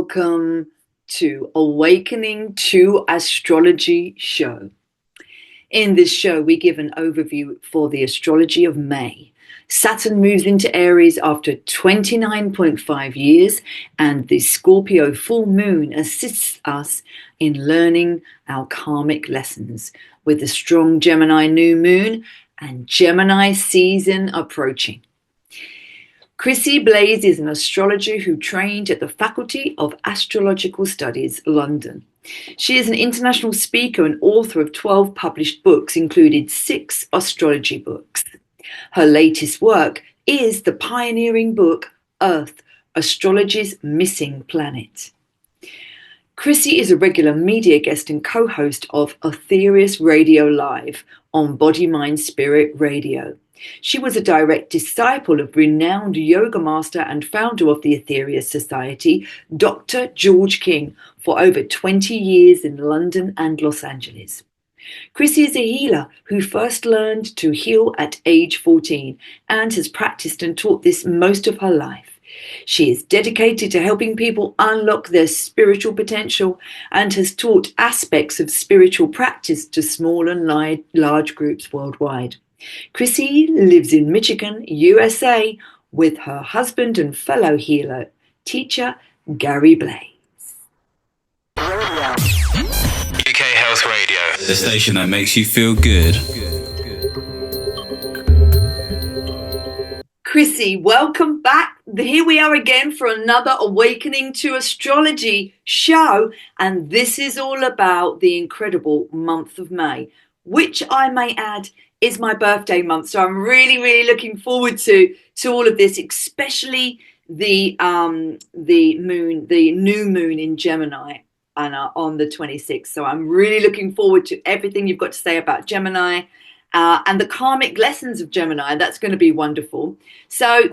welcome to Awakening to Astrology Show. In this show, we give an overview for the Astrology of May. Saturn moves into Aries after 29.5 years, and the Scorpio Full Moon assists us in learning our karmic lessons with the strong Gemini new moon and Gemini season approaching. Chrissie Blaze is an astrologer who trained at the Faculty of Astrological Studies, London. She is an international speaker and author of 12 published books, including 6 astrology books. Her latest work is the pioneering book, Earth, Astrology's Missing Planet. Chrissie is a regular media guest and co-host of Aetherius Radio Live on Body, Mind, Spirit Radio. She was a direct disciple of renowned yoga master and founder of the Aetherius Society, Dr. George King, for over 20 years in London and Los Angeles. Chrissie is a healer who first learned to heal at age 14 and has practiced and taught this most of her life. She is dedicated to helping people unlock their spiritual potential and has taught aspects of spiritual practice to small and large groups worldwide. Chrissie lives in Michigan, USA, with her husband and fellow healer, teacher Gary Blaze. UK Health Radio, the station that makes you feel good. Chrissie, welcome back. Here we are again for another Awakening to Astrology show, and this is all about the incredible month of May, which I may add is my birthday month. So I'm really looking forward to all of this, especially the moon, the new moon in Gemini, and on the 26th. So I'm really looking forward to everything you've got to say about Gemini and the karmic lessons of Gemini. That's going to be wonderful. So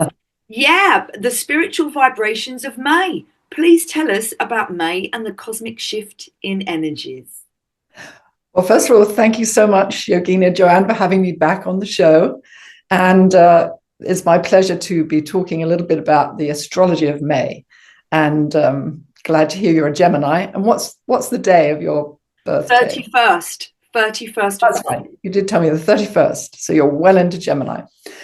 yeah, the spiritual vibrations of May. Please tell us about May and the cosmic shift in energies. Well, first of all, thank you so much, Yogina Joanne, for having me back on the show. And it's my pleasure to be talking a little bit about the astrology of May. And glad to hear you're a Gemini. And what's the day of your birthday? 31st. That's right. You did tell me the 31st. So you're well into Gemini.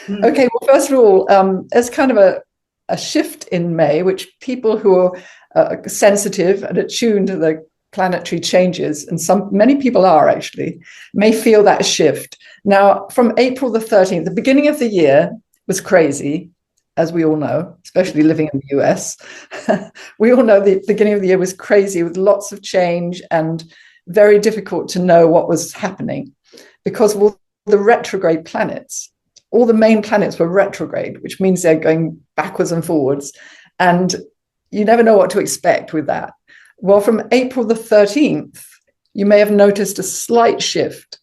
Okay, well, first of all, there's kind of a shift in May, which people who are sensitive and attuned to the planetary changes, and many people are actually, may feel that shift. Now, from April the 13th, the beginning of the year was crazy, as we all know, especially living in the US. We all know the beginning of the year was crazy with lots of change and very difficult to know what was happening because of all the retrograde planets. All the main planets were retrograde, which means they're going backwards and forwards, and you never know what to expect with that. Well, from April the 13th, you may have noticed a slight shift.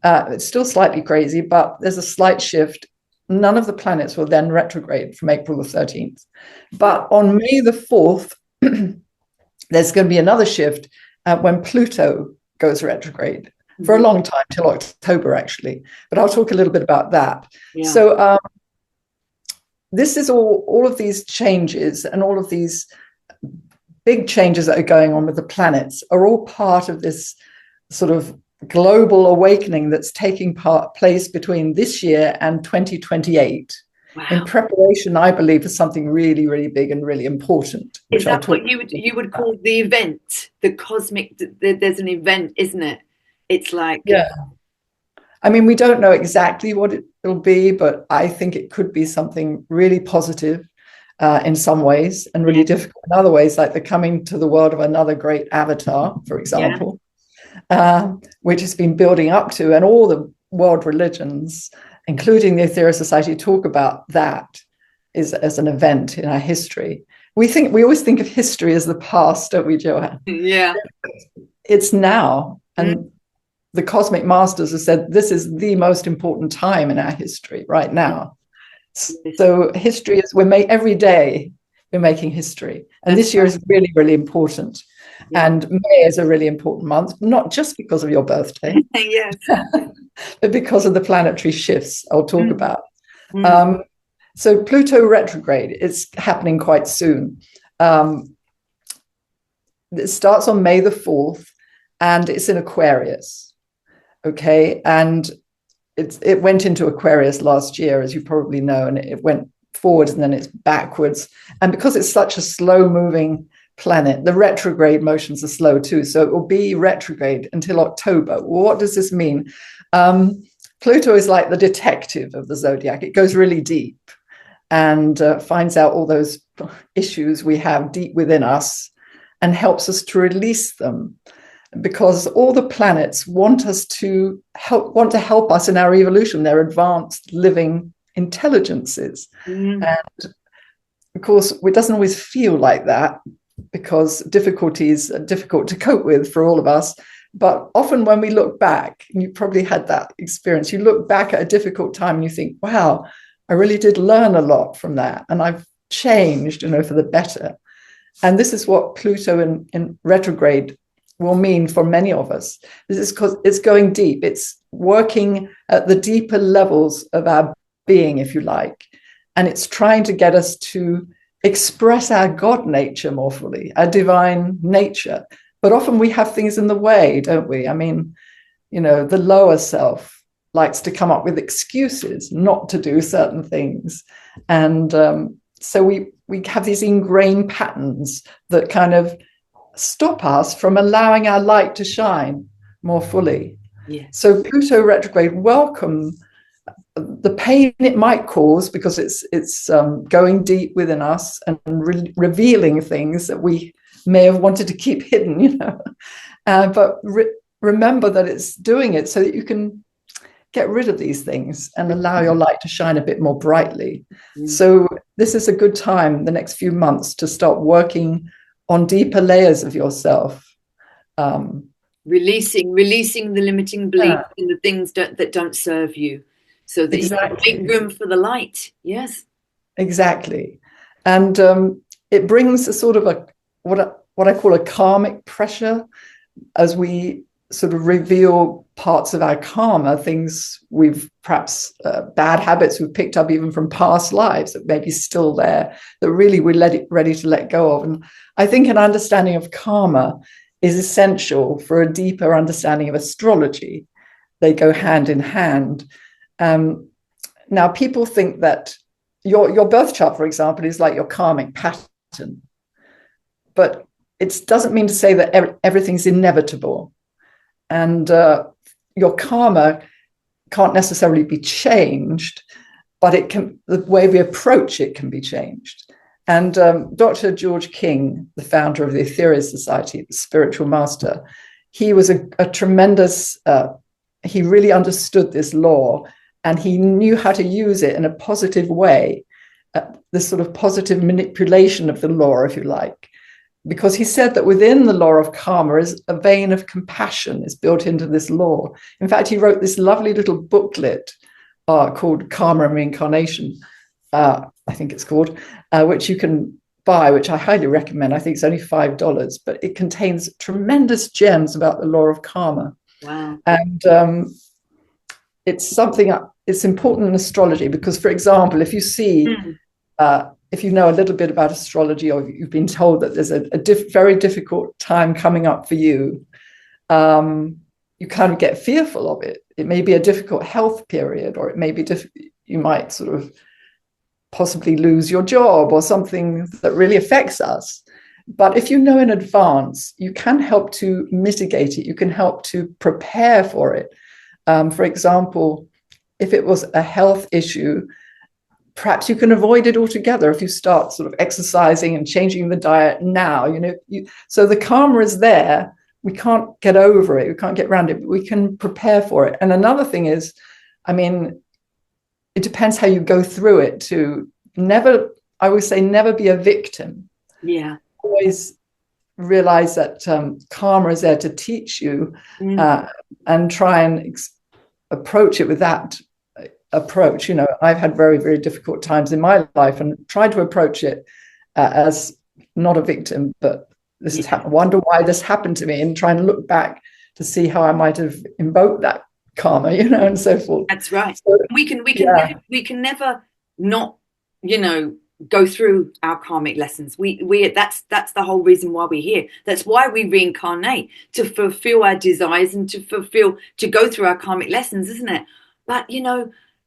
It's still slightly crazy, but there's a slight shift. None of the planets will then retrograde from April the 13th. But on May the 4th, there's going to be another shift when Pluto goes retrograde for a long time, till October, actually. But I'll talk a little bit about that. Yeah. So this is all of these changes and all of these big changes that are going on with the planets are all part of this sort of global awakening that's taking place between this year and 2028. Wow. In preparation, I believe, for something really big and really important. Is that what you would call the event, the cosmic? There's an event, isn't it? It's like I mean, we don't know exactly what it will be, but I think it could be something really positive. In some ways, and really difficult in other ways, like the coming to the world of another great avatar, for example, which has been building up to, and all the world religions, including the Aetherius Society, talk about that as an event in our history. We always think of history as the past, don't we, Joanne? Yeah. It's now, and the cosmic masters have said this is the most important time in our history right now. So history is, every day we're making history. And this year is really important. Yeah. And May is a really important month, not just because of your birthday, but because of the planetary shifts I'll talk about. So Pluto retrograde is happening quite soon. it starts on May the 4th, and it's in Aquarius. Okay, and it went into Aquarius last year, as you probably know, and it went forwards and then it's backwards. And because it's such a slow-moving planet, the retrograde motions are slow too. So it will be retrograde until October. Well, what does this mean? Pluto is like the detective of the zodiac. It goes really deep and finds out all those issues we have deep within us and helps us to release them, because all the planets want to help us in our evolution. They're advanced living intelligences. And of course, it doesn't always feel like that, because difficulties are difficult to cope with for all of us. But often when we look back, and you probably had that experience, you look back at a difficult time and you think, wow, I really did learn a lot from that. And I've changed, for the better. And this is what Pluto in retrograde will mean for many of us. This is because it's going deep. It's working at the deeper levels of our being, if you like. And it's trying to get us to express our God nature more fully, our divine nature. But often we have things in the way, don't we? I mean, the lower self likes to come up with excuses not to do certain things. And so we have these ingrained patterns that kind of stop us from allowing our light to shine more fully. Yes. So Pluto retrograde, welcome the pain it might cause, because it's going deep within us and revealing things that we may have wanted to keep hidden, but remember that it's doing it so that you can get rid of these things and allow your light to shine a bit more brightly. So this is a good time, the next few months, to start working on deeper layers of yourself. Releasing the limiting beliefs and the things that don't serve you, so that you can make room for the light. Yes. Exactly. And it brings a sort of what I call a karmic pressure, as we sort of reveal parts of our karma, things we've perhaps bad habits we've picked up even from past lives that may be still there, that really we're ready to let go of. And I think an understanding of karma is essential for a deeper understanding of astrology. They go hand in hand. Now, people think that your birth chart, for example, is like your karmic pattern, but it doesn't mean to say that everything's inevitable. And your karma can't necessarily be changed, but the way we approach it can be changed. And Dr. George King, the founder of the Aetherius Society, the spiritual master, he was a tremendous, he really understood this law, and he knew how to use it in a positive way, this sort of positive manipulation of the law, if you like. Because he said that within the law of karma is a vein of compassion is built into this law. In fact, he wrote this lovely little booklet called Karma and Reincarnation, I think it's called, which you can buy, which I highly recommend. I think it's only $5, but it contains tremendous gems about the law of karma. Wow. And it's important in astrology because, for example, if you see... if you know a little bit about astrology, or you've been told that there's a very difficult time coming up for you, you kind of get fearful of it. It may be a difficult health period, or it may be you might sort of possibly lose your job or something that really affects us. But if you know in advance, you can help to mitigate it. You can help to prepare for it. For example, if it was a health issue, perhaps you can avoid it altogether if you start sort of exercising and changing the diet now. So the karma is there. We can't get over it. We can't get around it, but we can prepare for it. And another thing is, it depends how you go through it. I would say never be a victim. Yeah. Always realize that karma is there to teach you, and try and approach it with that approach. I've had very, very difficult times in my life and tried to approach it as not a victim, but this is wonder why this happened to me, and try and look back to see how I might have invoked that karma, and so forth. That's right. So, we can never not, go through our karmic lessons. That's the whole reason why we're here. That's why we reincarnate, to fulfill our desires and to go through our karmic lessons, isn't it? But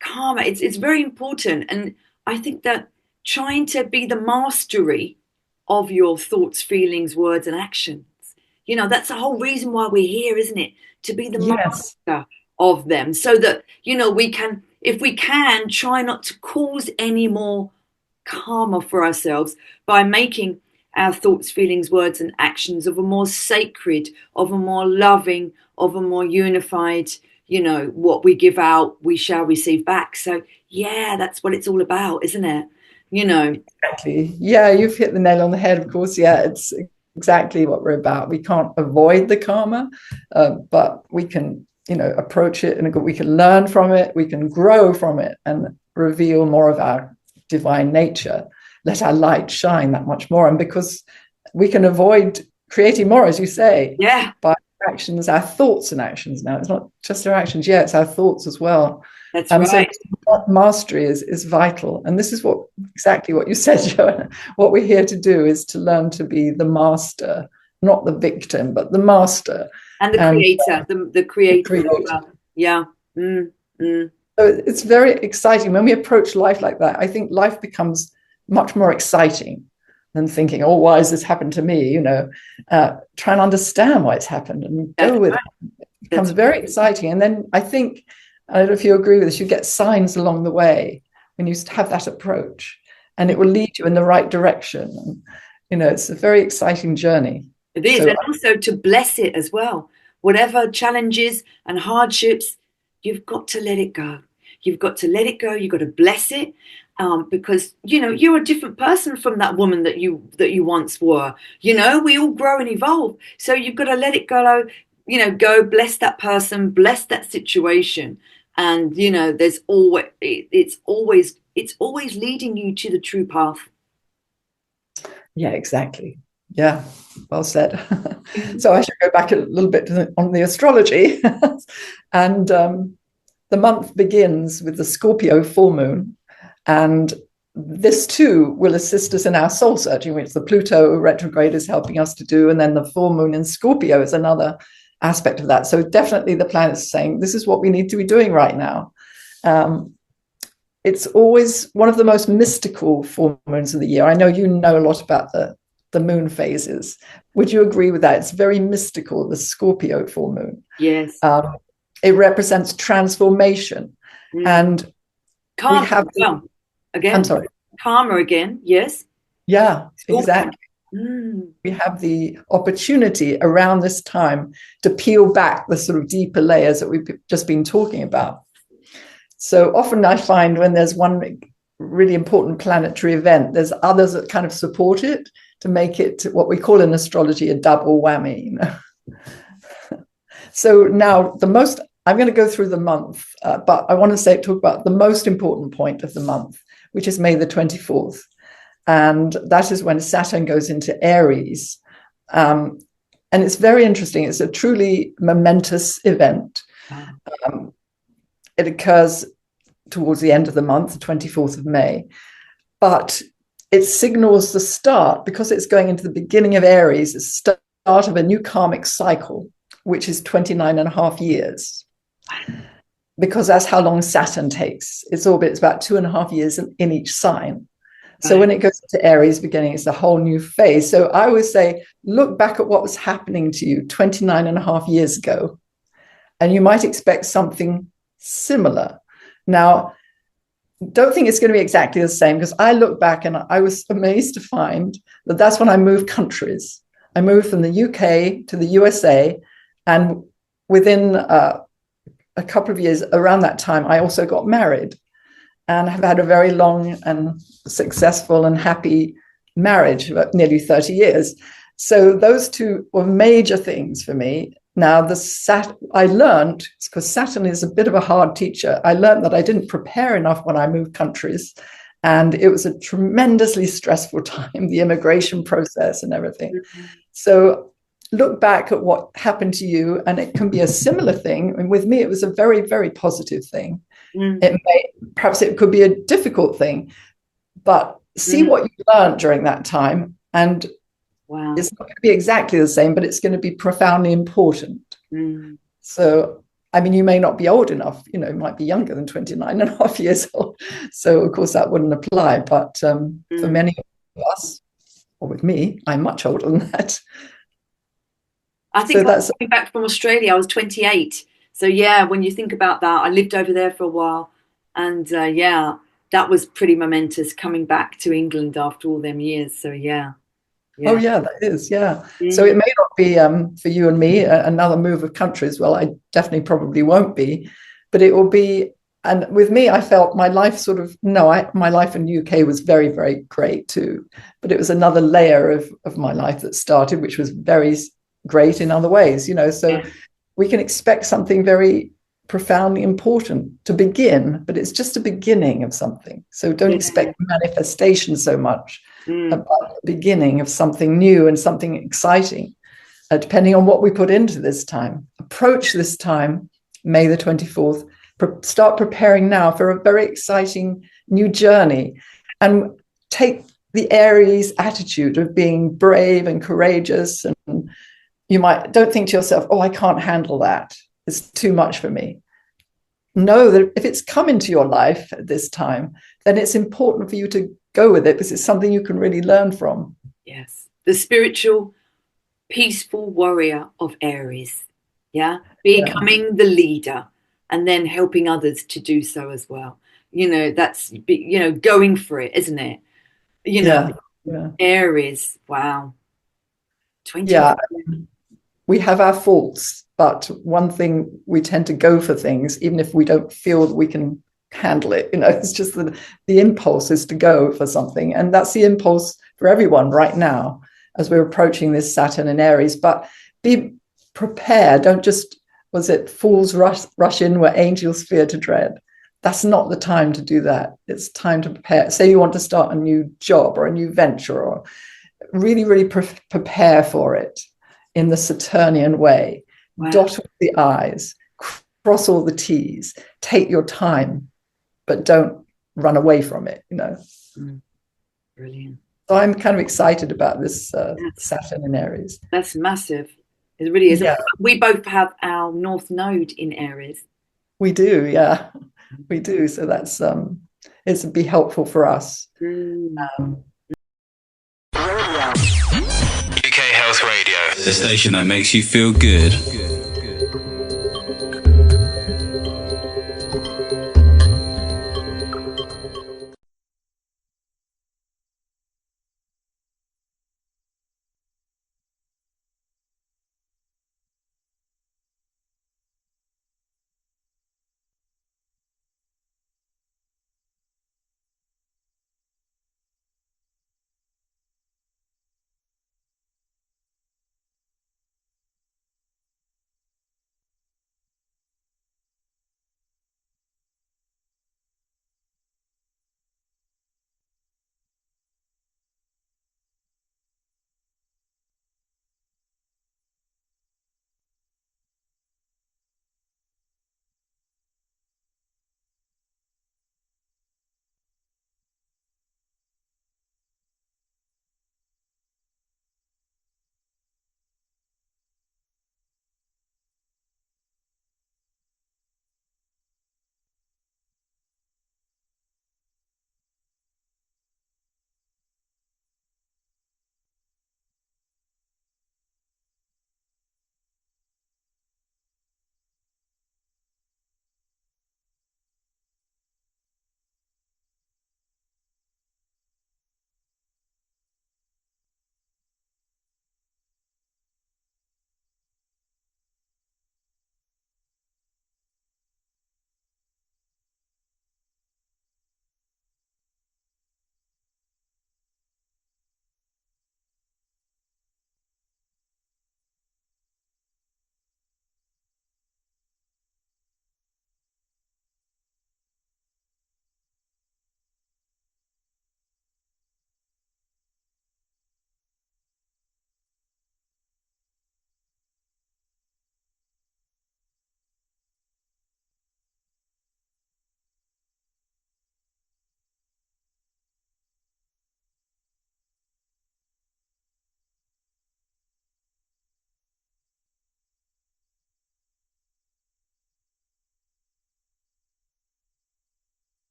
karma, it's very important. And I think that trying to be the mastery of your thoughts, feelings, words, and actions, that's the whole reason why we're here, isn't it? To be the master of them, so that we can, if we can, try not to cause any more karma for ourselves by making our thoughts, feelings, words, and actions of a more sacred, of a more loving, of a more unified, what we give out, we shall receive back. So that's what it's all about, isn't it? Exactly. Yeah, you've hit the nail on the head, of course. Yeah, it's exactly what we're about. We can't avoid the karma, but we can approach it, and we can learn from it, we can grow from it, and reveal more of our divine nature, let our light shine that much more. And because we can avoid creating more, as you say, by actions, our thoughts and actions. Now, it's not just our actions, it's our thoughts as well. That's right. So mastery is vital. And this is exactly what you said, Joanna. What we're here to do is to learn to be the master, not the victim, but the master. And the creator, the creator. So it's very exciting. When we approach life like that, I think life becomes much more exciting than thinking, oh, why has this happened to me? Try and understand why it's happened and go with it. It becomes very exciting. And then I think, I don't know if you agree with this, you get signs along the way when you have that approach, and it will lead you in the right direction. And, it's a very exciting journey. It is, and also to bless it as well. Whatever challenges and hardships, you've got to let it go. You've got to let it go. You've got to bless it, because you're a different person from that woman that you once were. We all grow and evolve, so you've got to let it go. Go bless that person, bless that situation, and there's always it's always leading you to the true path. Yeah, exactly. Yeah, well said. So I should go back a little bit on the astrology. And the month begins with the Scorpio Full Moon. And this too will assist us in our soul searching, which the Pluto retrograde is helping us to do. And then the full moon in Scorpio is another aspect of that. So definitely the planet's saying, this is what we need to be doing right now. It's always one of the most mystical full moons of the year. I know you know a lot about the moon phases. Would you agree with that? It's very mystical, the Scorpio full moon. Yes. It represents transformation. And karma, we have again. I'm sorry. Karma again, yes. Yeah, exactly. We have the opportunity around this time to peel back the sort of deeper layers that we've just been talking about. So often I find when there's one really important planetary event, there's others that kind of support it to make it what we call in astrology a double whammy. So now I'm going to go through the month, but I want to talk about the most important point of the month, which is May the 24th. And that is when Saturn goes into Aries. And it's very interesting. It's a truly momentous event. It occurs towards the end of the month, the 24th of May. But it signals the start, because it's going into the beginning of Aries, the start of a new karmic cycle, which is 29 and a half years. Because that's how long Saturn takes. Its orbit is about 2.5 years in each sign. So when it goes to Aries beginning, it's a whole new phase. So I always say, look back at what was happening to you 29 and a half years ago, and you might expect something similar. Now, don't think it's going to be exactly the same, because I look back and I was amazed to find that that's when I moved countries. I moved from the UK to the USA, and within a couple of years around that time, I also got married and have had a very long and successful and happy marriage of nearly 30 years. So those two were major things for me. Now, I learned, because Saturn is a bit of a hard teacher, I learned that I didn't prepare enough when I moved countries. And it was a tremendously stressful time, the immigration process and everything. Mm-hmm. So look back at what happened to you, and it can be a similar thing. And with me, it was a very, very positive thing. Mm. Perhaps it could be a difficult thing, but see what you learned during that time. And wow. It's not going to be exactly the same, but it's going to be profoundly important. So, I mean, you may not be old enough, you might be younger than 29 and a half years old. So, of course, that wouldn't apply. But for many of us, or with me, I'm much older than that. I think I was coming back from Australia. I was 28. So, yeah, when you think about that, I lived over there for a while. And, yeah, that was pretty momentous coming back to England after all them years. So, yeah. Oh, yeah, that is. Yeah. So it may not be for you and me another move of countries. Well, I definitely probably won't be, but it will be. And with me, I felt my life my life in the UK was very, very great too. But it was another layer of my life that started, which was very great in other ways, So we can expect something very profoundly important to begin, but it's just a beginning of something. So don't expect manifestation so much. About the beginning of something new and something exciting, depending on what we put into this time. Approach this time, May the 24th. Start preparing now for a very exciting new journey, and take the Aries attitude of being brave and courageous. And don't think to yourself, oh, I can't handle that. It's too much for me. Know that if it's come into your life at this time, then it's important for you to go with it, because it's something you can really learn from. Yes. The spiritual, peaceful warrior of Aries. Yeah. Becoming the leader and then helping others to do so as well. That's, going for it, isn't it? Aries. Wow. 20. Yeah. We have our faults, but one thing, we tend to go for things, even if we don't feel that we can handle it. It's just the impulse is to go for something. And that's the impulse for everyone right now as we're approaching this Saturn in Aries. But be prepared. Don't just, fools rush in where angels fear to tread. That's not the time to do that. It's time to prepare. Say you want to start a new job or a new venture, or really, really prepare for it in the Saturnian way. Wow. Dot all the I's, cross all the T's, take your time, but don't run away from it, Brilliant. So I'm kind of excited about this Saturn in Aries. That's massive. It really is. Yeah. We both have our North Node in Aries. We do, yeah. We do. So that's it'd be helpful for us. UK Health Radio, the station that makes you feel good.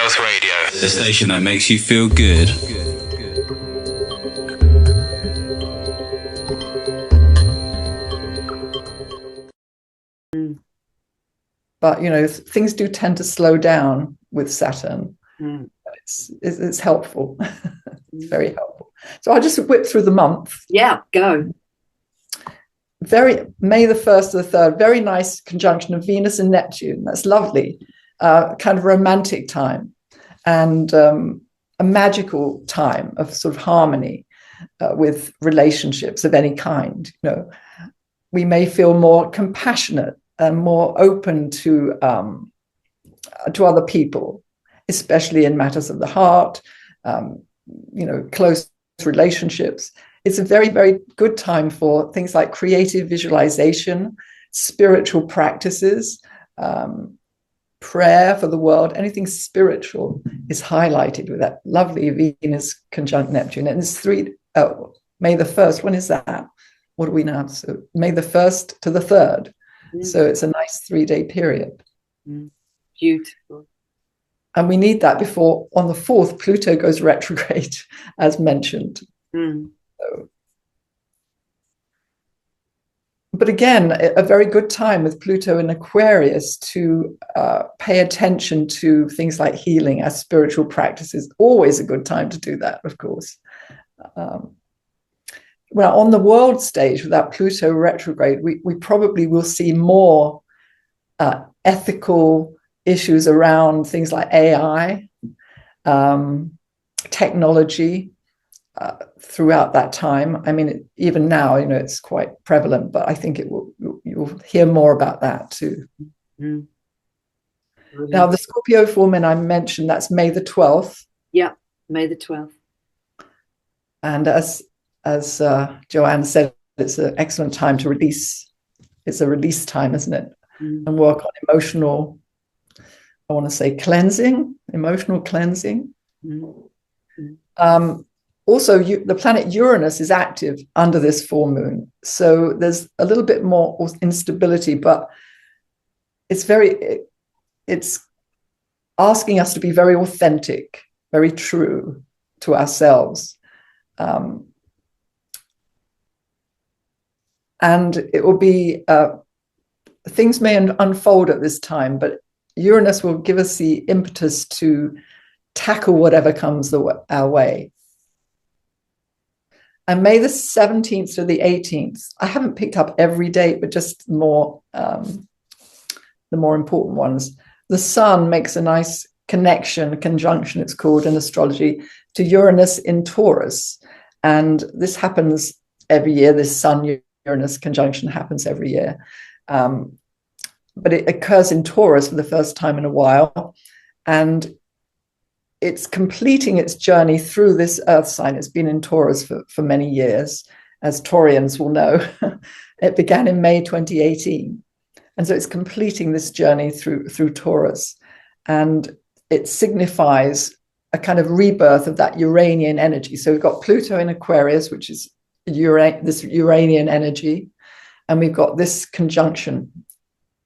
Health Radio, the station that makes you feel good. But, you know, things do tend to slow down with Saturn. It's helpful. It's very helpful. So I'll just whip through the month. Yeah, go. May the 1st to the 3rd, very nice conjunction of Venus and Neptune. That's lovely. Kind of romantic time and a magical time of sort of harmony with relationships of any kind. You know, we may feel more compassionate and more open to other people, especially in matters of the heart, you know, close relationships. It's a very, very good time for things like creative visualization, spiritual practices, prayer for the world. Anything spiritual is highlighted with that lovely Venus conjunct Neptune. And it's May the 1st. When is that? What do we know? So May the 1st to the 3rd. So it's a nice 3-day period. Beautiful. And we need that before, on the 4th, Pluto goes retrograde, as mentioned. So, but again, a very good time with Pluto in Aquarius to pay attention to things like healing as spiritual practices. Always a good time to do that, of course. Well, on the world stage, without Pluto retrograde, we probably will see more ethical issues around things like AI, technology throughout that time. I mean, even now, you know, it's quite prevalent, but I think you'll hear more about that too. Now, the Scorpio Full Moon I mentioned, that's May the 12th. Yeah, May the 12th. And as Joanne said, it's an excellent time to release. It's a release time, isn't it? And work on emotional, I want to say emotional cleansing. Also, the planet Uranus is active under this full moon. So there's a little bit more instability, but it's asking us to be very authentic, very true to ourselves. And it will be, things may unfold at this time, but Uranus will give us the impetus to tackle whatever comes our way. And May the 17th to the 18th, I haven't picked up every date, but just the more important ones. The Sun makes a nice conjunction, it's called in astrology, to Uranus in Taurus. And this happens every year, this Sun-Uranus conjunction happens every year. But it occurs in Taurus for the first time in a while. And it's completing its journey through this Earth sign. It's been in Taurus for many years, as Taurians will know. It began in May 2018. And so it's completing this journey through Taurus. And it signifies a kind of rebirth of that Uranian energy. So we've got Pluto in Aquarius, which is this Uranian energy. And we've got this conjunction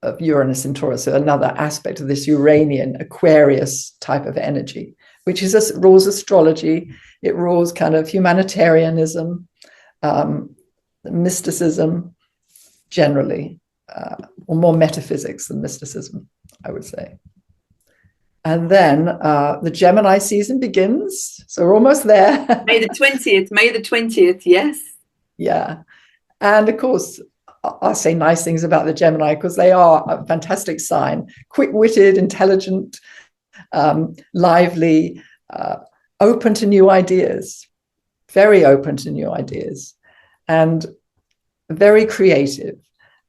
of Uranus in Taurus, so another aspect of this Uranian Aquarius type of energy, which rules astrology. It rules kind of humanitarianism, mysticism generally, or more metaphysics than mysticism, I would say. And then the Gemini season begins. So we're almost there. May the 20th, yes. Yeah. And of course, I'll say nice things about the Gemini because they are a fantastic sign, quick-witted, intelligent, lively, open to new ideas, very open to new ideas, and very creative,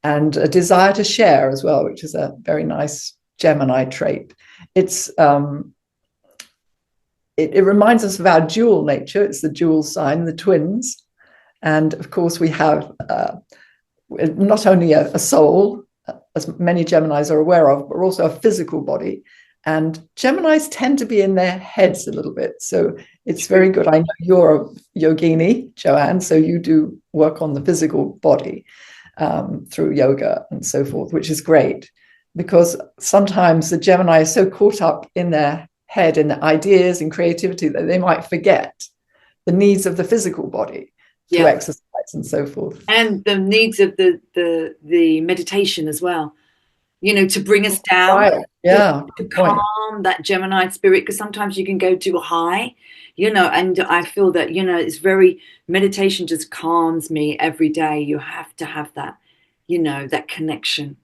and a desire to share as well, which is a very nice Gemini trait. It reminds us of our dual nature. It's the dual sign, the twins. And of course, we have not only a soul, as many Geminis are aware of, but also a physical body. And Geminis tend to be in their heads a little bit. So it's very good. I know you're a yogini, Joanne, so you do work on the physical body through yoga and so forth, which is great. Because sometimes the Gemini is so caught up in their head in ideas and creativity that they might forget the needs of the physical body to exercise and so forth. And the needs of the meditation as well, you know, to bring us down, right. to calm that Gemini spirit, because sometimes you can go too high, you know, and I feel that, you know, it's meditation just calms me every day. You have to have that, you know, that connection.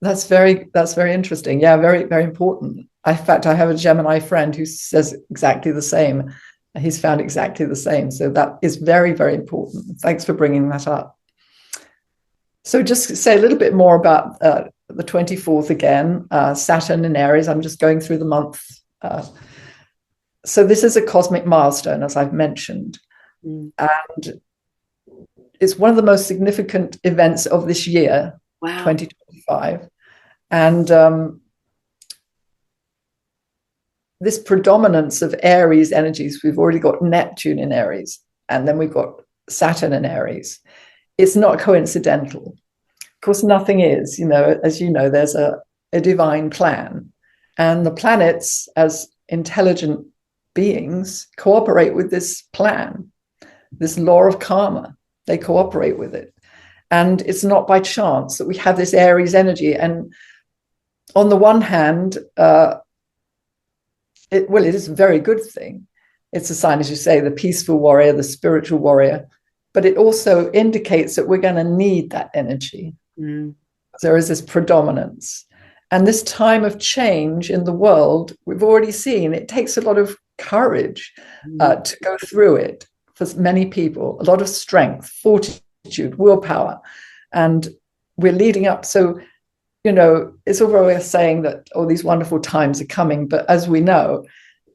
That's very interesting. Yeah, very, very important. In fact, I have a Gemini friend who says exactly the same. He's found exactly the same. So that is very, very important. Thanks for bringing that up. So just to say a little bit more about the 24th again, Saturn in Aries. I'm just going through the month. So this is a cosmic milestone, as I've mentioned. And it's one of the most significant events of this year, 2025. And this predominance of Aries energies, we've already got Neptune in Aries, and then we've got Saturn in Aries. It's not coincidental. Of course, nothing is, you know, as you know, there's a divine plan. And the planets, as intelligent beings, cooperate with this plan, this law of karma. They cooperate with it. And it's not by chance that we have this Aries energy. And on the one hand, it is a very good thing. It's a sign, as you say, the peaceful warrior, the spiritual warrior, but it also indicates that we're going to need that energy. There is this predominance. And this time of change in the world, we've already seen, it takes a lot of courage to go through it for many people, a lot of strength, fortitude, willpower. And we're leading up. So, you know, it's all very saying that all these wonderful times are coming. But as we know,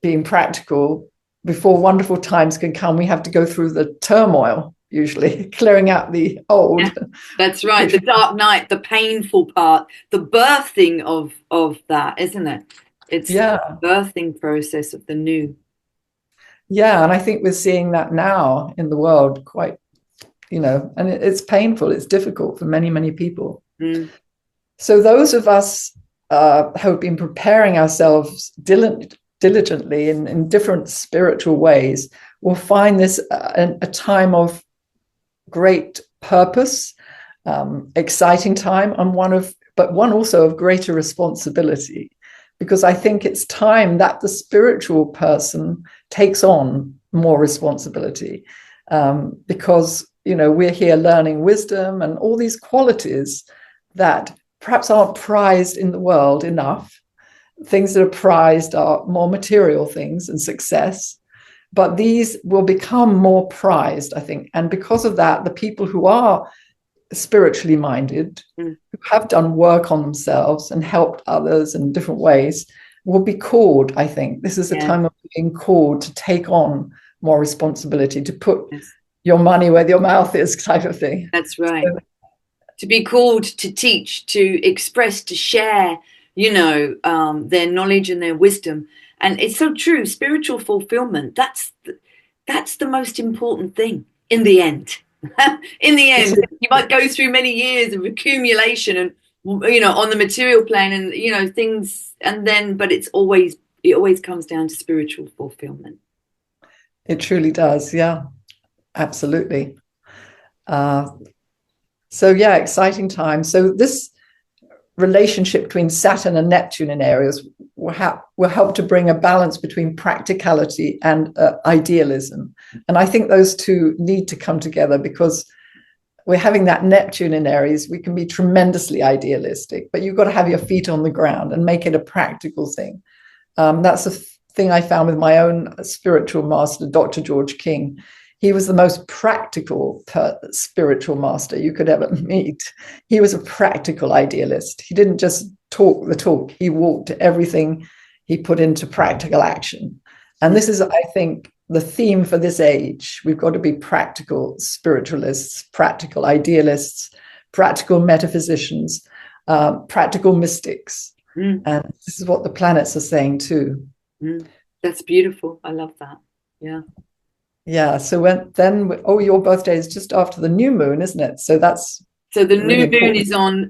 being practical, before wonderful times can come, we have to go through the turmoil, usually clearing out the old. Yeah, that's right. The dark night, the painful part, the birthing of that, isn't it? It's the birthing process of the new. Yeah, and I think we're seeing that now in the world quite, you know, and it's painful. It's difficult for many, many people. So those of us who have been preparing ourselves diligently in different spiritual ways will find this a time of great purpose, exciting time, and one also of greater responsibility, because I think it's time that the spiritual person takes on more responsibility, because, you know, we're here learning wisdom and all these qualities that perhaps aren't prized in the world enough. Things that are prized are more material things and success, but these will become more prized, I think. And because of that, the people who are spiritually minded, who have done work on themselves and helped others in different ways, will be called, I think. This is a time of being called to take on more responsibility, to put your money where your mouth is, type of thing. That's right. So, to be called to teach, to express, to share, you know, their knowledge and their wisdom. And it's so true. Spiritual fulfillment, that's the most important thing in the end. In the end, you might go through many years of accumulation and, you know, on the material plane and, you know, things, and then, but it always comes down to spiritual fulfillment. It truly does. Yeah, absolutely. So yeah, exciting time. So this relationship between Saturn and Neptune in Aries will help to bring a balance between practicality and idealism. And I think those two need to come together, because we're having that Neptune in Aries. We can be tremendously idealistic, but you've got to have your feet on the ground and make it a practical thing. That's a thing I found with my own spiritual master, Dr. George King. He was the most practical spiritual master you could ever meet. He was a practical idealist. He didn't just talk the talk. He walked everything he put into practical action. And this is, I think, the theme for this age. We've got to be practical spiritualists, practical idealists, practical metaphysicians, practical mystics. And this is what the planets are saying too. That's beautiful. I love that. Yeah. Yeah. So your birthday is just after the new moon, isn't it? So that's So the Really new moon important. is on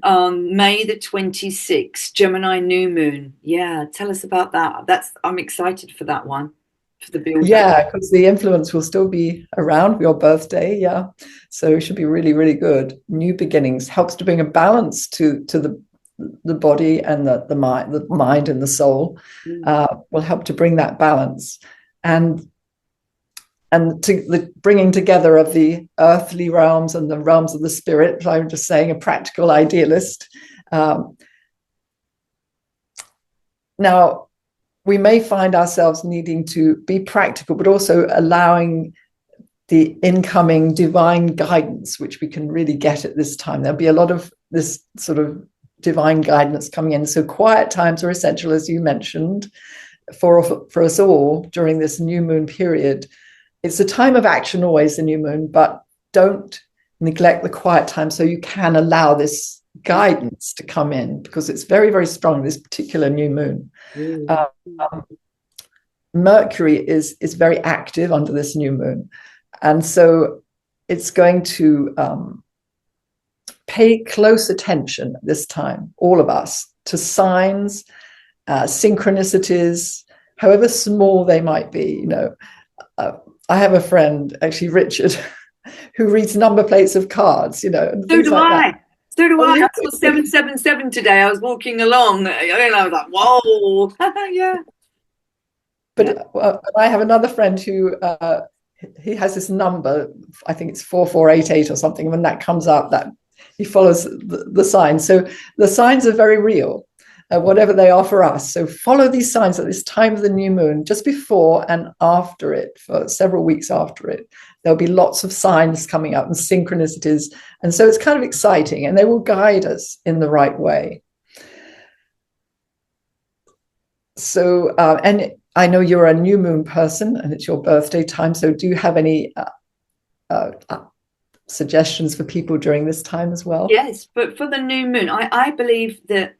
May the 26th, Gemini new moon. Yeah, tell us about that. I'm excited for that one, for the build. Yeah, because the influence will still be around your birthday. Yeah, so it should be really, really good. New beginnings helps to bring a balance to the body and the mind and the soul. Will help to bring that balance, and to the bringing together of the earthly realms and the realms of the spirit. I'm just saying, a practical idealist. Now, we may find ourselves needing to be practical, but also allowing the incoming divine guidance, which we can really get at this time. There'll be a lot of this sort of divine guidance coming in. So quiet times are essential, as you mentioned, for us all during this new moon period. It's a time of action always, the new moon, but don't neglect the quiet time so you can allow this guidance to come in, because it's very, very strong, this particular new moon. Mercury is very active under this new moon. And so it's going to pay close attention this time, all of us, to signs, synchronicities, however small they might be. I have a friend, actually Richard, who reads number plates of cards, and So things do like I. that. So do Oh, I. yeah. I saw 777 today. I was walking along, and I was like, whoa. Yeah. But I have another friend who he has this number, I think it's 4488 or something. When that comes up, that he follows the signs. So the signs are very real, whatever they are for us. So follow these signs at this time of the new moon, just before and after it, for several weeks after it. There'll be lots of signs coming up and synchronicities. And so it's kind of exciting, and they will guide us in the right way. So, and I know you're a new moon person and it's your birthday time. So do you have any suggestions for people during this time as well? Yes, but for the new moon, I believe that,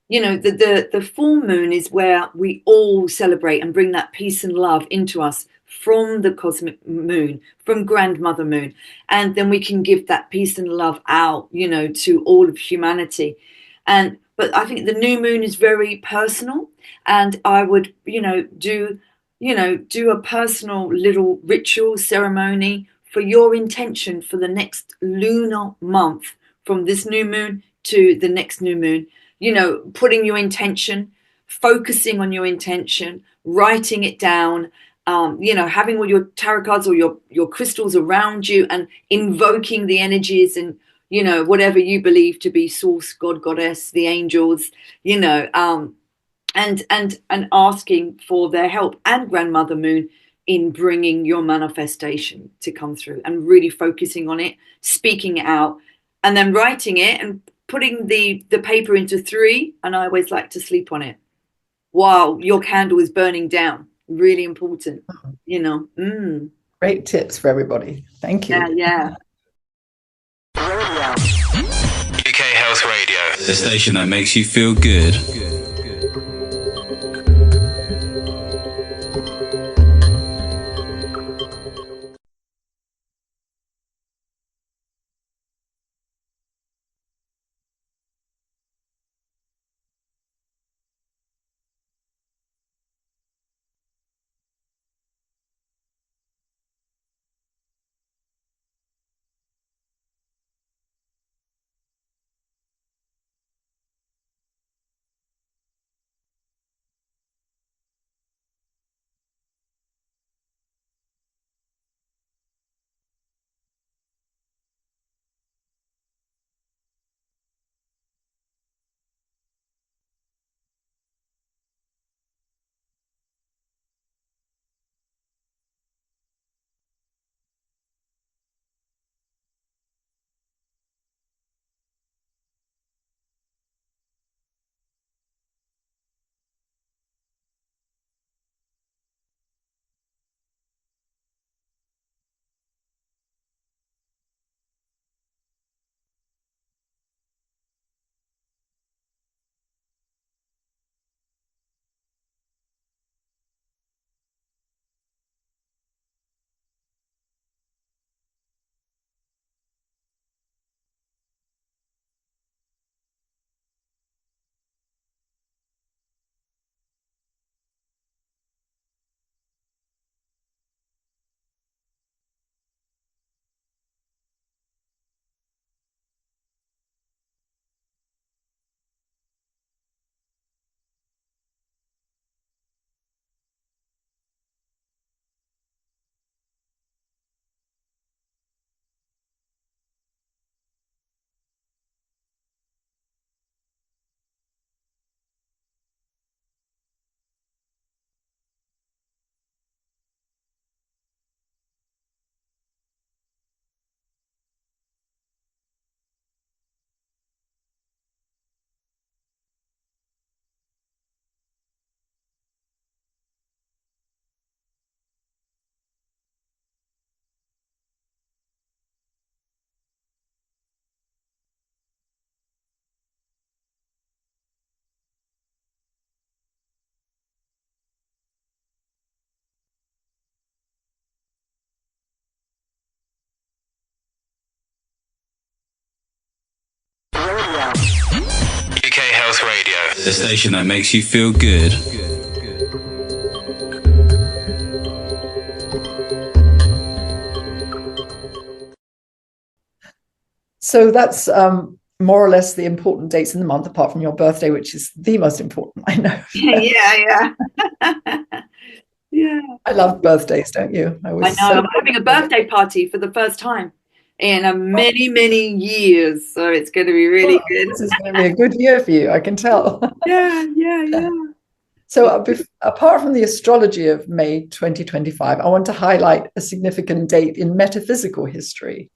the full moon is where we all celebrate and bring that peace and love into us from the cosmic moon, from grandmother moon. And then we can give that peace and love out, to all of humanity. But I think the new moon is very personal, and I would, do a personal little ritual ceremony for your intention for the next lunar month, from this new moon to the next new moon. Putting your intention, focusing on your intention, writing it down, having all your tarot cards or your crystals around you, and invoking the energies and, whatever you believe to be source, God, goddess, the angels, and asking for their help, and grandmother moon, in bringing your manifestation to come through, and really focusing on it, speaking it out, and then writing it and putting the paper into 3. And I always like to sleep on it while your candle is burning down. Really important, Great tips for everybody. Thank you. Yeah. UK Health Radio, the station that makes you feel good. UK Health Radio, the station that makes you feel good. So that's more or less the important dates in the month, apart from your birthday, which is the most important, I know. Yeah. Yeah. I love birthdays, don't you? I know. I'm having a birthday party for the first time in many years, so it's going to be really good. This is going to be a good year for you, I can tell. Yeah. So apart from the astrology of May 2025, I want to highlight a significant date in metaphysical history.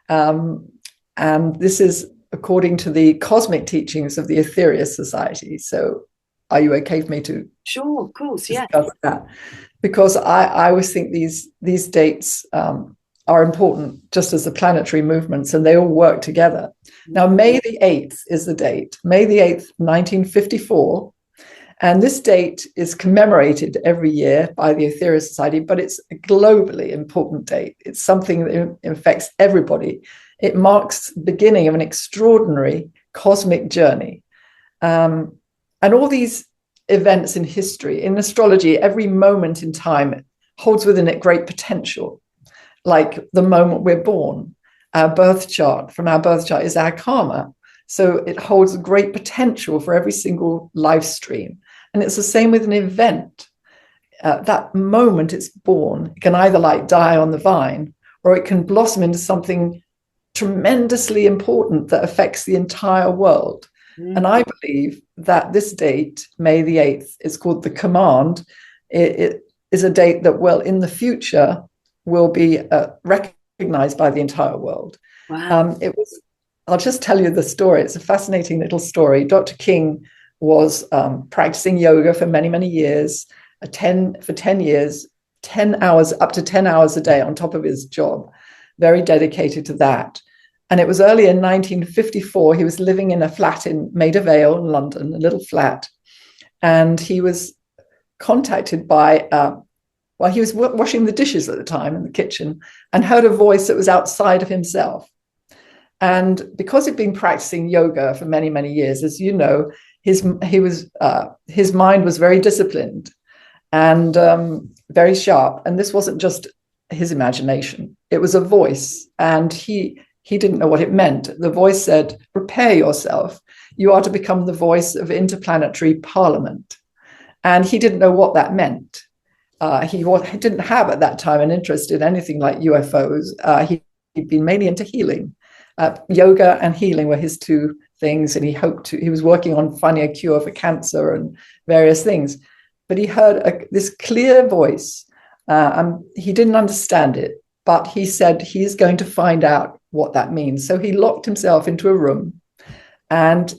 And this is according to the cosmic teachings of the Aetherius Society. So are you okay for me to Sure, of course, yeah. discuss that? Because I always think these dates are important just as the planetary movements, and they all work together. Now, May the 8th is the date, May the 8th, 1954. And this date is commemorated every year by the Aetherius Society, but it's a globally important date. It's something that affects everybody. It marks the beginning of an extraordinary cosmic journey. And all these events in history, in astrology, every moment in time holds within it great potential, like the moment we're born. Our birth chart, from our birth chart, is our karma. So it holds great potential for every single life stream. And it's the same with an event. That moment it's born, it can either like die on the vine, or it can blossom into something tremendously important that affects the entire world. And I believe that this date, May the 8th, is called the command. It is a date that, well, in the future, will be recognized by the entire world. Wow. I'll just tell you the story. It's a fascinating little story. Dr. King was practicing yoga for many years, for 10 years, 10 hours, up to 10 hours a day on top of his job, very dedicated to that. And it was early in 1954. He was living in a flat in Maida Vale in London, a little flat. And he was contacted by, he was washing the dishes at the time in the kitchen and heard a voice that was outside of himself. And because he'd been practicing yoga for many years, as you know, his mind was very disciplined and very sharp. And this wasn't just his imagination. It was a voice. And he didn't know what it meant. The voice said, prepare yourself. You are to become the voice of interplanetary parliament. And he didn't know what that meant. He didn't have at that time an interest in anything like UFOs. He'd been mainly into healing. Yoga and healing were his two things. And he was working on finding a cure for cancer and various things. But he heard this clear voice. He didn't understand it, but he said he's going to find out what that means. So he locked himself into a room and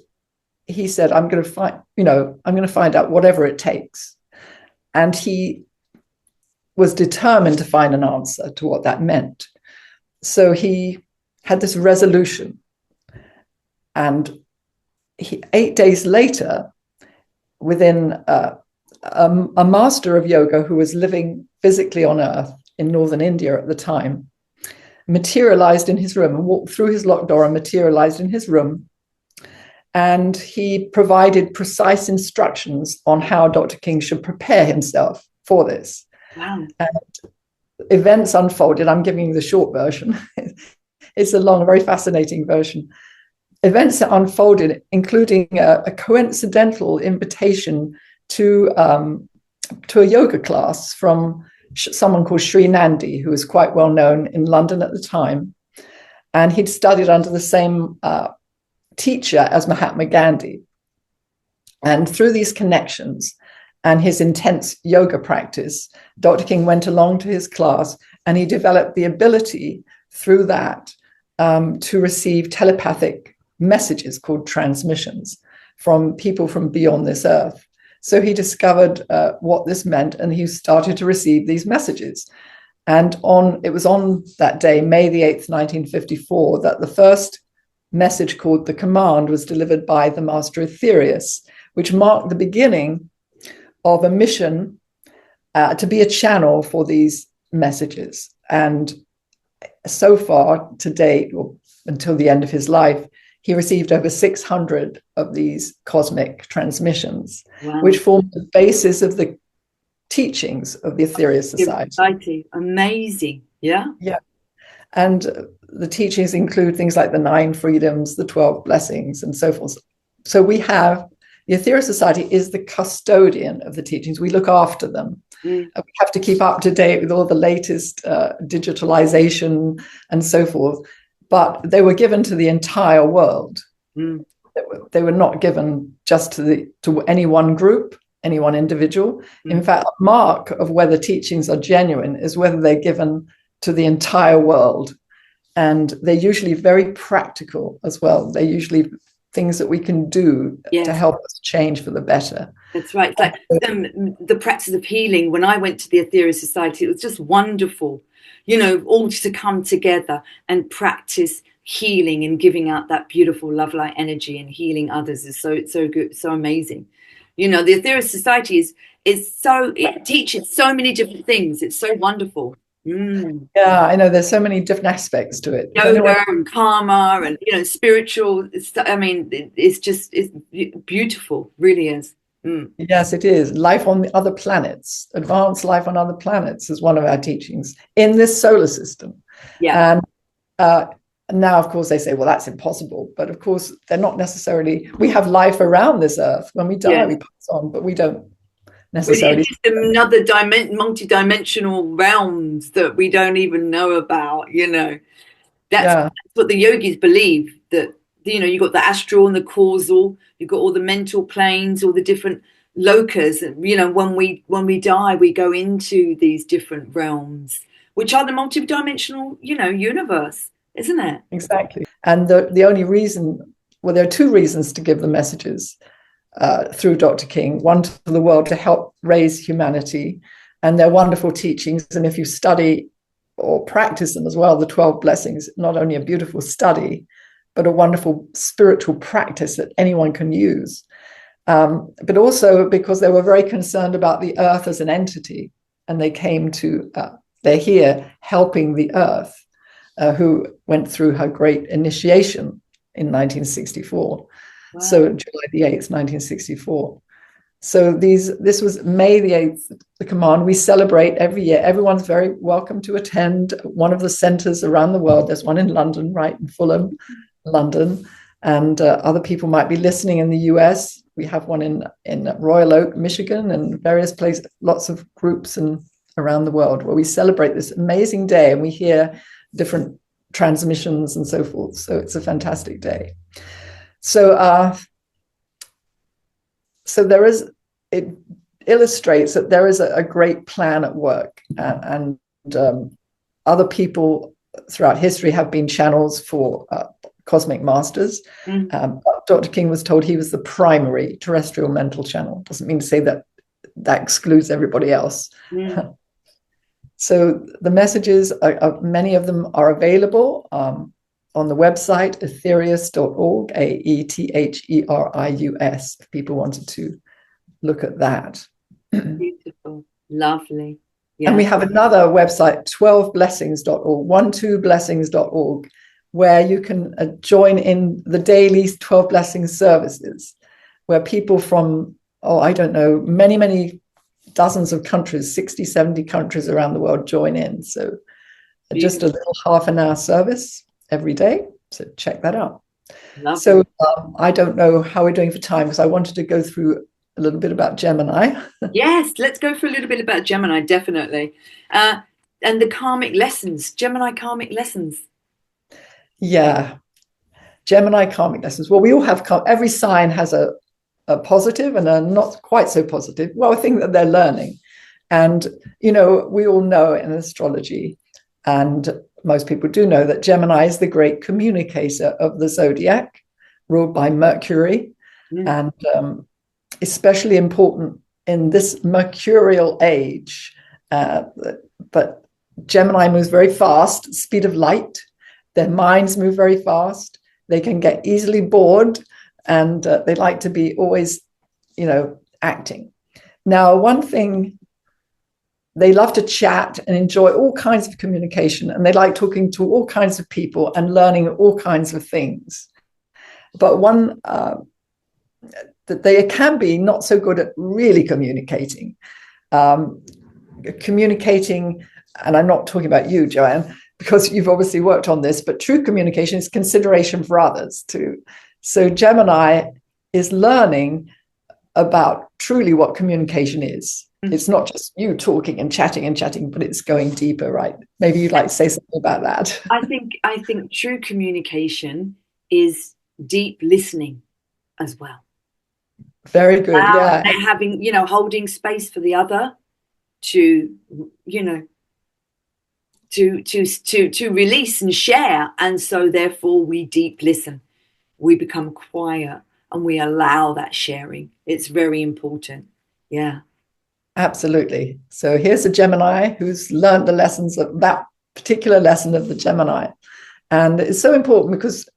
he said, I'm going to find out whatever it takes. And he was determined to find an answer to what that meant. So he had this resolution. And 8 days later, within a master of yoga who was living physically on Earth in northern India at the time, materialized in his room and walked through his locked door and materialized in his room. And he provided precise instructions on how Dr. King should prepare himself for this. Wow. And events unfolded. I'm giving you the short version. It's a long, very fascinating version. Events that unfolded, including a coincidental invitation to a yoga class from someone called Sri Nandi, who was quite well known in London at the time. And he'd studied under the same teacher as Mahatma Gandhi. And through these connections and his intense yoga practice, Dr. King went along to his class and he developed the ability through that to receive telepathic messages called transmissions from people from beyond this earth. So he discovered what this meant, and he started to receive these messages. And it was on that day, May the 8th, 1954, that the first message called the command was delivered by the master Aetherius, which marked the beginning of a mission to be a channel for these messages. And so far to date, or until the end of his life, he received over 600 of these cosmic transmissions, Wow. which formed the basis of the teachings of the Aetherius Society. Amazing. Yeah. Yeah. And the teachings include things like the 9 freedoms, the 12 blessings, and so forth. So we have, the Aetherius Society is the custodian of the teachings. We look after them. We have to keep up to date with all the latest digitalization and so forth. But they were given to the entire world. They were not given just to any one group, any one individual. In fact, a mark of whether teachings are genuine is whether they're given to the entire world. And they're usually very practical as well. They're usually things that we can do to help us change for the better. That's right. It's like the practice of healing. When I went to the Aetherius Society, it was just wonderful, all to come together and practice healing and giving out that beautiful love light energy, and healing others is so good, so amazing. The Aetherius Society it teaches so many different things. It's so wonderful. Yeah, I know there's so many different aspects to it. Yoga and karma and spiritual. It's beautiful, really is. Yes, it is. Life on the other planets, advanced life on other planets is one of our teachings in this solar system. Yeah. And now, of course, they say, well, that's impossible. But of course, they're not necessarily. We have life around this Earth. When we die, we pass on, but we don't necessarily. It's just another multi-dimensional realms that we don't even know about. That's what the yogis believe, that you've got the astral and the causal, you've got all the mental planes, all the different locus. When we die, we go into these different realms, which are the multi-dimensional universe, isn't it? Exactly. And the only reason, well, there are 2 reasons to give the messages through Dr. King. One, to the world, to help raise humanity, and they're wonderful teachings. And if you study or practice them as well, the 12 blessings, not only a beautiful study, but a wonderful spiritual practice that anyone can use. But also because they were very concerned about the Earth as an entity, and they came to, they're here helping the Earth, who went through her great initiation in 1964. Wow. So July the 8th, 1964. So this was May the 8th, the command. We celebrate every year. Everyone's very welcome to attend one of the centers around the world. There's one in London, right, in Fulham, London. And other people might be listening in the US. We have one in Royal Oak, Michigan, and various places, lots of groups around the world where we celebrate this amazing day, and we hear different transmissions and so forth. So it's a fantastic day. So it illustrates that there is a great plan at work, and other people throughout history have been channels for cosmic masters. Dr. King was told he was the primary terrestrial mental channel. Doesn't mean to say that excludes everybody else. So the messages, many of them are available on the website, aetherius.org, AETHERIUS, if people wanted to look at that. Beautiful. Lovely. Yeah. And we have another website, 12blessings.org, 12blessings.org, where you can join in the daily 12 blessings services, where people from, many, many dozens of countries, 60, 70 countries around the world join in. So just a little half an hour service every day. So check that out. Lovely. So I don't know how we're doing for time, because I wanted to go through a little bit about Gemini. Yes, let's go through a little bit about Gemini, definitely. And the karmic lessons, Gemini karmic lessons. Yeah. Gemini karmic lessons. Well, we all have, every sign has a positive and a not quite so positive. Well, I think that they're learning. And, we all know in astrology, and most people do know, that Gemini is the great communicator of the zodiac, ruled by Mercury. And especially important in this mercurial age. But Gemini moves very fast, speed of light. Their minds move very fast. They can get easily bored, and they like to be always, acting. Now, one thing, they love to chat and enjoy all kinds of communication, and they like talking to all kinds of people and learning all kinds of things. but one that they can be not so good at really communicating. Communicating, and I'm not talking about you, Joanne, because you've obviously worked on this, but true communication is consideration for others too. So Gemini is learning about truly what communication is. It's not just you talking and chatting, but it's going deeper, right? Maybe you'd like to say something about that. I think true communication is deep listening as well. Very good. Yeah. And having, holding space for the other to, to release and share. And so therefore we deep listen. We become quiet and we allow that sharing. It's very important. Yeah. Absolutely. So here's a Gemini who's learned the lessons of that particular lesson of the Gemini. And it's so important because,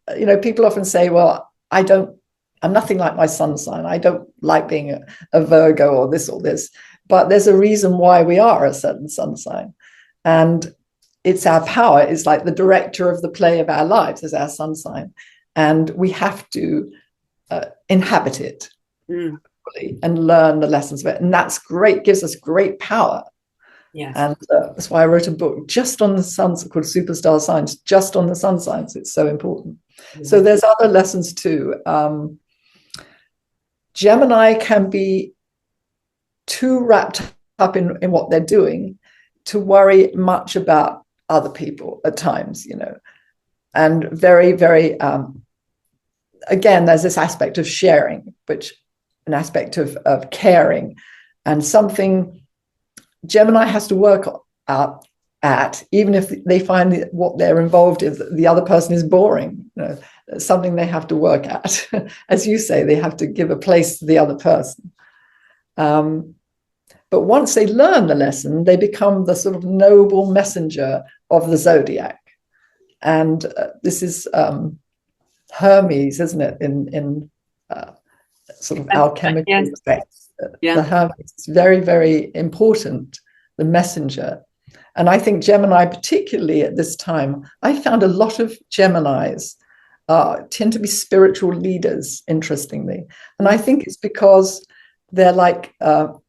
people often say, well, I'm nothing like my sun sign. I don't like being a Virgo or this. But there's a reason why we are a certain sun sign. And it's our power. It's like the director of the play of our lives is our sun sign. And we have to inhabit it. And learn the lessons of it, and that's great. Gives us great power. Yes, and that's why I wrote a book just on the suns called Superstar Signs, just on the sun signs. It's so important. So there's other lessons too. Gemini can be too wrapped up in what they're doing to worry much about other people at times, and very, very. Again, there's this aspect of sharing, which an aspect of caring, and something Gemini has to work out at, even if they find that what they're involved in, the other person is boring. Something they have to work at. As you say, they have to give a place to the other person. But once they learn the lesson, they become the sort of noble messenger of the zodiac. And this is Hermes, isn't it? In sort of alchemical respects. The Hermes is very, very important, the messenger. And I think Gemini, particularly at this time, I found a lot of Geminis tend to be spiritual leaders, interestingly. And I think it's because they're like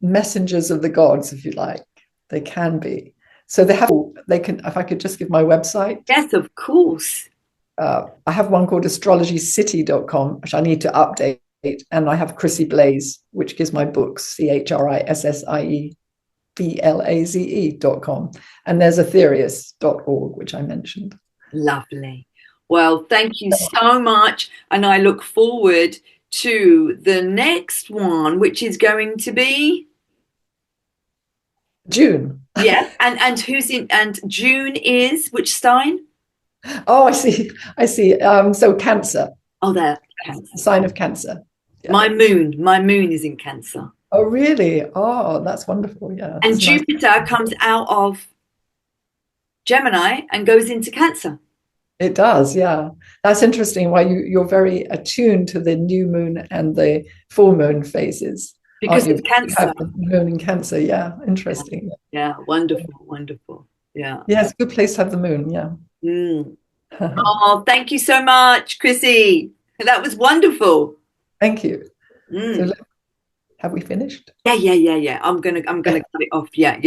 messengers of the gods, if you like. They can be. So they can, if I could just give my website. Yes, of course. I have one called astrologycity.com, which I need to update. And I have Chrissie Blaze, which gives my books, ChrissieBlaze.com. And there's Aetherius.org, which I mentioned. Lovely. Well, thank you so much. And I look forward to the next one, which is going to be June. Yeah. And who's in, and June is which sign? Oh, I see. So Cancer. Oh, there. Cancer. Sign of Cancer. Yeah. My moon is in Cancer. Oh, really? Oh, that's wonderful. Yeah. And Jupiter comes out of Gemini and goes into Cancer. It does, yeah. That's interesting why you're very attuned to the new moon and the full moon phases. Because it's Cancer. Moon in Cancer, yeah. Interesting. Yeah, wonderful. Yeah. Yeah, it's a good place to have the moon, yeah. Oh, thank you so much, Chrissie. That was wonderful. Thank you. So have we finished? Yeah. I'm gonna cut it off. Yeah.